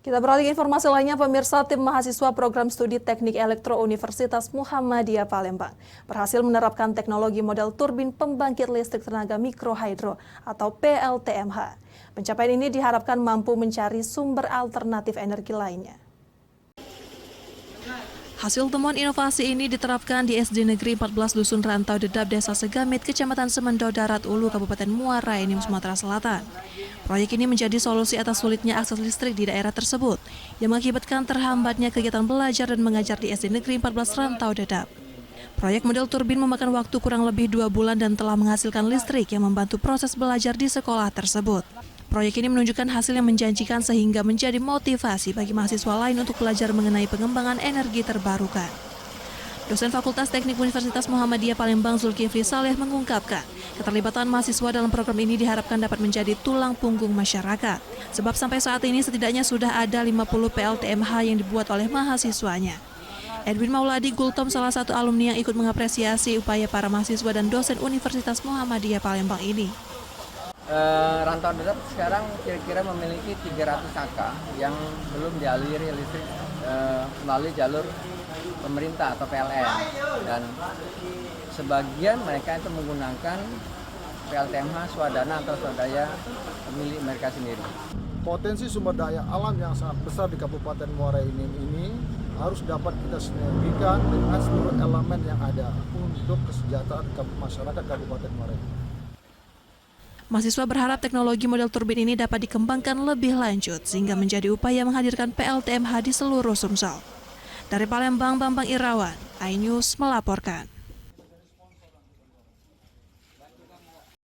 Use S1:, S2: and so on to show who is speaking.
S1: Kita beralih ke informasi lainnya, pemirsa. Tim mahasiswa program studi Teknik Elektro Universitas Muhammadiyah Palembang berhasil menerapkan teknologi model turbin pembangkit listrik tenaga mikrohidro atau PLTMH. Pencapaian ini diharapkan mampu mencari sumber alternatif energi lainnya. Hasil temuan inovasi ini diterapkan di SD Negeri 14 Dusun Rantau Dedap, Desa Segamit, Kecamatan Semendo, Darat Ulu, Kabupaten Muara Enim, Sumatera Selatan. Proyek ini menjadi solusi atas sulitnya akses listrik di daerah tersebut, yang mengakibatkan terhambatnya kegiatan belajar dan mengajar di SD Negeri 14 Rantau Dedap. Proyek model turbin memakan waktu kurang lebih 2 bulan dan telah menghasilkan listrik yang membantu proses belajar di sekolah tersebut. Proyek ini menunjukkan hasil yang menjanjikan sehingga menjadi motivasi bagi mahasiswa lain untuk belajar mengenai pengembangan energi terbarukan. Dosen Fakultas Teknik Universitas Muhammadiyah Palembang Zulkifli Saleh mengungkapkan, keterlibatan mahasiswa dalam program ini diharapkan dapat menjadi tulang punggung masyarakat. Sebab sampai saat ini setidaknya sudah ada 50 PLTMH yang dibuat oleh mahasiswanya. Edwin Mauladi Gultom, salah satu alumni yang ikut mengapresiasi upaya para mahasiswa dan dosen Universitas Muhammadiyah Palembang ini.
S2: Rantau Dedap sekarang kira-kira memiliki 300 KK yang belum dialiri listrik melalui jalur pemerintah atau PLN, dan sebagian mereka itu menggunakan PLTMH swadana atau swadaya milik mereka sendiri.
S3: Potensi sumber daya alam yang sangat besar di Kabupaten Muara Enim ini harus dapat kita sinergikan dengan seluruh elemen yang ada untuk kesejahteraan masyarakat Kabupaten Muara Enim.
S1: Mahasiswa berharap teknologi model turbin ini dapat dikembangkan lebih lanjut sehingga menjadi upaya menghadirkan PLTMH di seluruh Sumsel. Dari Palembang, Bambang Irawan, iNews melaporkan.